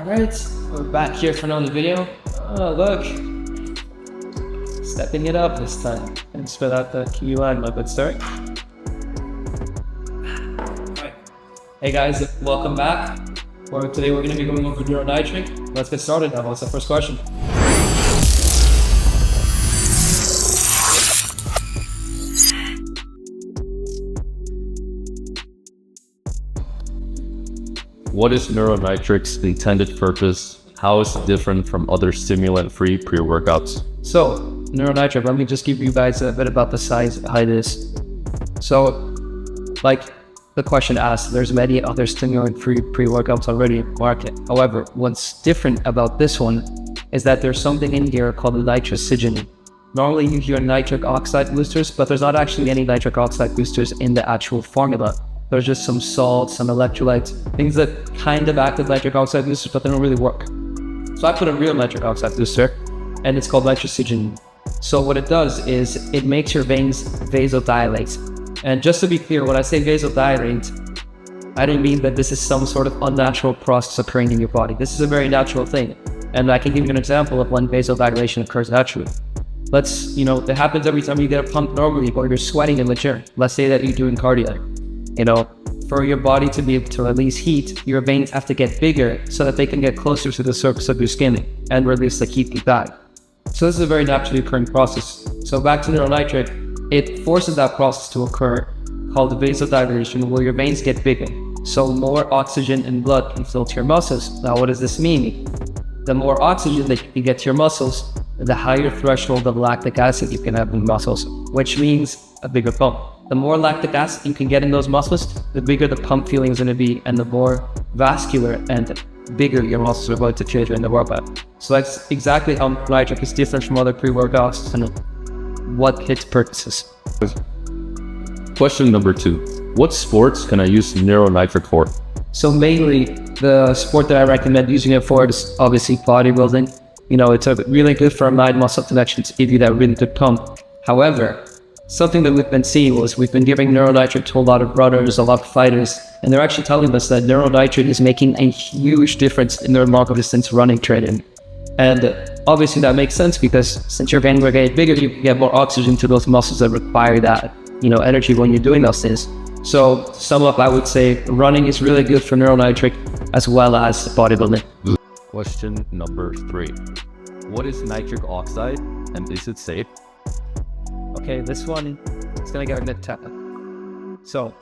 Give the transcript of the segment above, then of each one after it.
Alright, we're back here for another video. Oh look, stepping it up this time and spit out the key line, my good start. Alright, hey guys, welcome back. Today we're going to be going over NEURONITRIC. Let's get started now. What's the first question? What is NEURONITRIC's intended purpose? How is it different from other stimulant-free pre-workouts? So, NEURONITRIC, let me just give you guys a bit about the science behind this. So, like the question asked, there's many other stimulant-free pre-workouts already in the market. However, what's different about this one is that there's something in here called nitrogen. Normally you hear nitric oxide boosters, but there's not actually any nitric oxide boosters in the actual formula. There's just some salts, some electrolytes, things that kind of act as nitric oxide boosters, but they don't really work. So I put a real nitric oxide booster, and it's called nitrogen. So what it does is it makes your veins vasodilate. And just to be clear, when I say vasodilate, I don't mean that this is some sort of unnatural process occurring in your body. This is a very natural thing. And I can give you an example of when vasodilation occurs naturally. It happens every time you get a pump normally, or you're sweating in the gym. Let's say that you're doing cardio. For your body to be able to release heat, your veins have to get bigger so that they can get closer to the surface of your skin and release the heat back. So this is a very naturally occurring process. So back to NEURONITRIC, it forces that process to occur called vasodilation, where your veins get bigger. So more oxygen and blood can flow to your muscles. Now what does this mean? The more oxygen that you can get to your muscles, the higher threshold of lactic acid you can have in muscles, which means a bigger pump. The more lactic acid you can get in those muscles, the bigger the pump feeling is going to be, and the more vascular and bigger your muscles are going to feel during the workout. So that's exactly how NEURONITRIC is different from other pre-workouts and what its purpose is. Question number 2. What sports can I use NEURONITRIC for? So mainly, the sport that I recommend using it for is obviously bodybuilding. It's really good for a mind-muscle connection to give you that really good pump. However, something that we've been seeing was we've been giving NEURONITRIC to a lot of runners, a lot of fighters, and they're actually telling us that NEURONITRIC is making a huge difference in their long distance running training. And obviously that makes sense because since your veins are getting bigger, you can get more oxygen to those muscles that require that, energy when you're doing those things. So to sum up, I would say running is really good for NEURONITRIC as well as bodybuilding. Question number 3. What is nitric oxide and is it safe? Okay, this one is going to get a bit technical. So,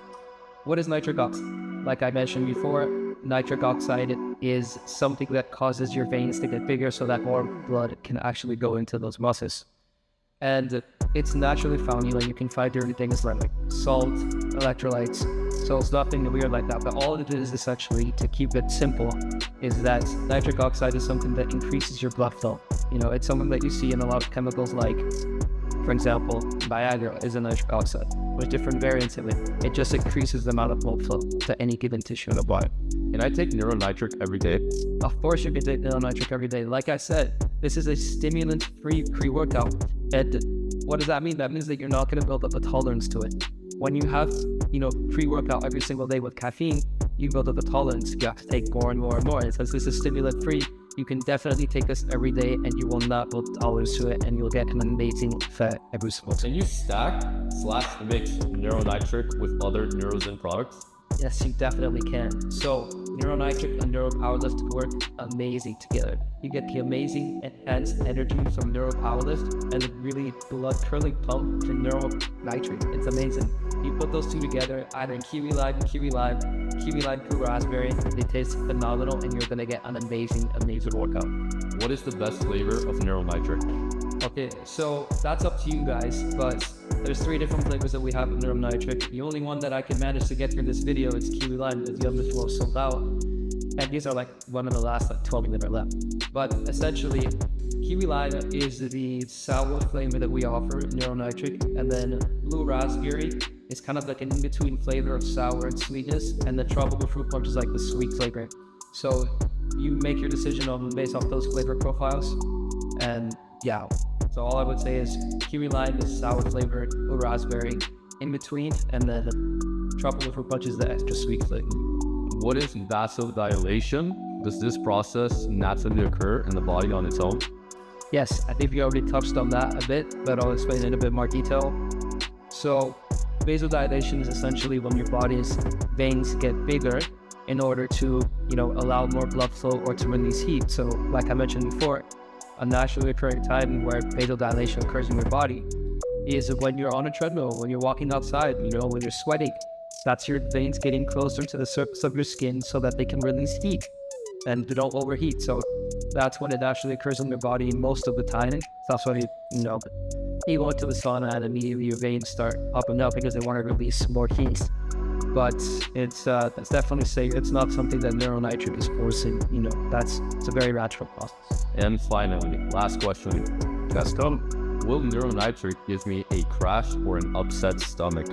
what is nitric oxide? Like I mentioned before, nitric oxide is something that causes your veins to get bigger so that more blood can actually go into those muscles. And it's naturally found, you can find different things like salt, electrolytes, so it's nothing weird like that. But all it is essentially, to keep it simple, is that nitric oxide is something that increases your blood flow. It's something that you see in a lot of chemicals like, for example, Viagra is a nitric oxide. With different variants of it, it just increases the amount of blood flow to any given tissue in the body. Can I take NEURONITRIC every day? Of course you can take NEURONITRIC every day. Like I said, this is a stimulant-free pre-workout. And what does that mean? That means that you're not going to build up a tolerance to it. When you have, pre-workout every single day with caffeine, you build up a tolerance. You have to take more and more and more. And since this is stimulant-free, you can definitely take this every day and you will not build tolerance to it, and you'll get an amazing effect every single day. Can you stack/mix NEURONITRIC with other NEUROZYN products? Yes, you definitely can. So NEURONITRIC and NeuroPowerlift work amazing together. You get the amazing enhanced energy from NeuroPowerlift and a really blood curling pump from NEURONITRIC. It's amazing. You put those two together, either kiwi lime, blue raspberry, they taste phenomenal, and you're gonna get an amazing workout. What is the best flavor of NEURONITRIC? Okay, so that's up to you guys, but there's 3 different flavors that we have of NEURONITRIC. The only one that I can manage to get through this video is kiwi lime, because the other 2 are sold out. And these are like one of the last 12 that are left. But essentially, kiwi lime is the sour flavor that we offer in NEURONITRIC, and then blue raspberry is kind of like an in-between flavor of sour and sweetness, and the tropical fruit punch is like the sweet flavor. So you make your decision based off those flavor profiles, and yeah. So all I would say is kiwi lime is sour flavored, blue raspberry in between, and then tropical fruit punch is the extra sweet flavor. What is vasodilation does this process naturally occur in the body on its own? Yes, I think we already touched on that a bit, but I'll explain it in a bit more detail. So vasodilation is essentially when your body's veins get bigger in order to, allow more blood flow or to release heat. So like I mentioned before, a naturally occurring time where vasodilation occurs in your body is when you're on a treadmill, when you're walking outside, when you're sweating. That's your veins getting closer to the surface of your skin so that they can release heat and don't overheat. So that's when it naturally occurs in your body most of the time. That's why you go into the sauna and immediately your veins start popping up because they want to release more heat. But it's definitely safe. It's not something that NEURONITRIC is forcing. It's a very natural process. And finally, last question. Let's go. Will NEURONITRIC give me a crash or an upset stomach?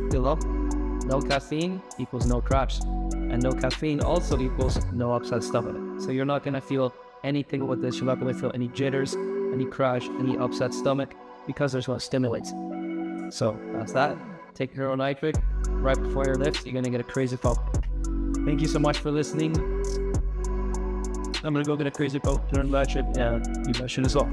Still up. No caffeine equals no crash. And no caffeine also equals no upset stomach. So you're not going to feel anything with this. You're not going to feel any jitters, any crash, any upset stomach because there's no stimulates. So that's that. Take NEURONITRIC. Right before your lift, you're going to get a crazy pump. Thank you so much for listening. I'm going to go get a crazy pump, NEURONITRIC, and you guys should as well.